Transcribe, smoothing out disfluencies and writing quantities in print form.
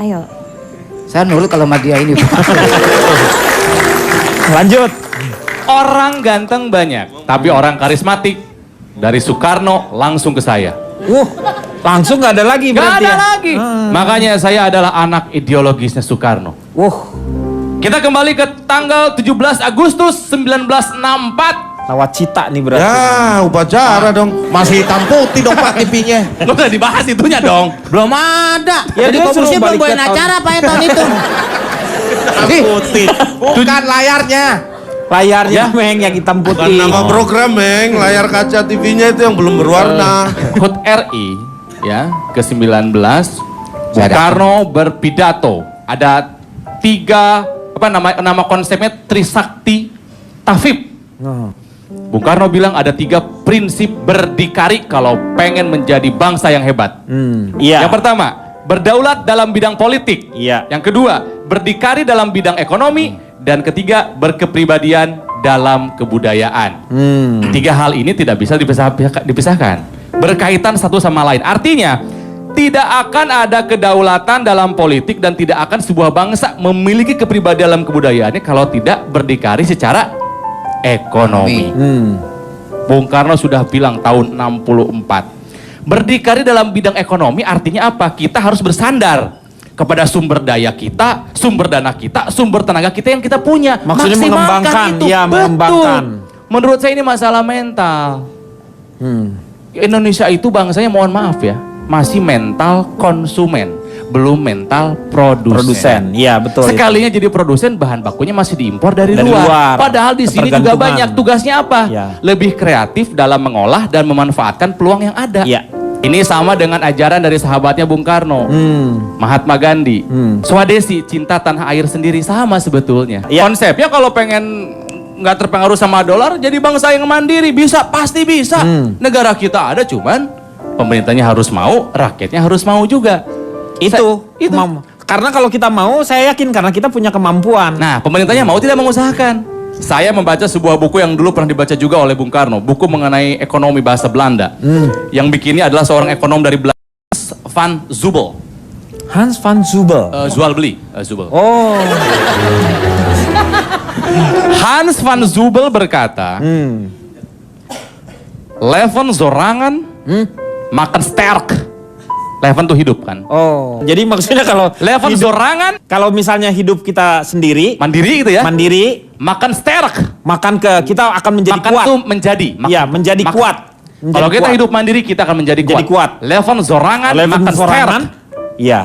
Ayo. Saya nurut kalau sama dia ini. Lanjut. Orang ganteng banyak, tapi orang karismatik dari Soekarno langsung ke saya. Langsung nggak ada lagi Gak berarti ada ya? lagi. Makanya saya adalah anak ideologisnya Soekarno. Kita kembali ke tanggal 17 Agustus 1964. Nawacita nih berarti. Ya, upacara dong. Masih hitam putih dong Pak TV-nya. Lo udah dibahas itunya dong. Belum ada. Ya, Jadi dia komisi suruh belum balik bawain ke tahun- acara Pak ya tahun itu. Hitam putih. Bukan layarnya. Layarnya Meng yang hitam Bukan putih. nama program, Meng. Layar kaca TV-nya itu yang belum berwarna. HUT RI ya ke-19 Soekarno berpidato. Ada tiga nama konsepnya Trisakti Tafib. Bung Karno bilang ada 3 prinsip berdikari kalau pengen menjadi bangsa yang hebat. Iya. Yang pertama, berdaulat dalam bidang politik. Iya. Yang kedua, berdikari dalam bidang ekonomi. Dan ketiga, berkepribadian dalam kebudayaan. 3 hal ini tidak bisa dipisahkan. Berkaitan satu sama lain. Artinya, tidak akan ada kedaulatan dalam politik dan tidak akan sebuah bangsa memiliki kepribadian dalam kebudayaannya kalau tidak berdikari secara ekonomi. Bung Karno sudah bilang tahun 64. Berdikari dalam bidang ekonomi artinya apa? Kita harus bersandar kepada sumber daya kita, sumber dana kita, sumber tenaga kita yang kita punya. Maksudnya mengembangkan, itu. ya, mengembangkan. Betul. Menurut saya ini masalah mental. Indonesia itu bangsanya mohon maaf ya, masih mental konsumen, belum mental produsen. Iya betul. Sekalinya jadi produsen, bahan bakunya masih diimpor dari Dari luar. Padahal di sini juga Ketergantungan. banyak. Tugasnya apa? Ya. Lebih kreatif dalam mengolah dan memanfaatkan peluang yang ada. Iya. Ini sama dengan ajaran dari sahabatnya Bung Karno, Mahatma Gandhi, Swadesi, cinta tanah air sendiri, sama sebetulnya. Iya. Konsepnya kalau pengen nggak terpengaruh sama dolar, jadi bangsa yang mandiri, bisa, pasti bisa. Negara kita ada, cuman pemerintahnya harus mau, rakyatnya harus mau juga. Itu. Itu. Karena kalau kita mau, saya yakin karena kita punya kemampuan. Nah, pemerintahnya mau tidak mengusahakan. Saya membaca sebuah buku yang dulu pernah dibaca juga oleh Bung Karno, buku mengenai ekonomi bahasa Belanda. Yang bikinnya adalah seorang ekonom dari Belanda, Hans van Zubel. Hans van Zubel. Zubel. Oh. Hans van Zubel berkata, Leven zorangan, makan sterk. Leven tuh hidup kan. Oh. Jadi maksudnya kalau Leven zorangan, kalau misalnya hidup kita sendiri, mandiri gitu ya. mandiri, Makan sterk. makan kita akan menjadi Makan kuat. tuh menjadi. Iya, menjadi kuat. Menjadi Kalau kita kuat. hidup mandiri, kita akan menjadi Menjadi kuat. Leven zorangan, Leven makan sorangan, sterk. iya.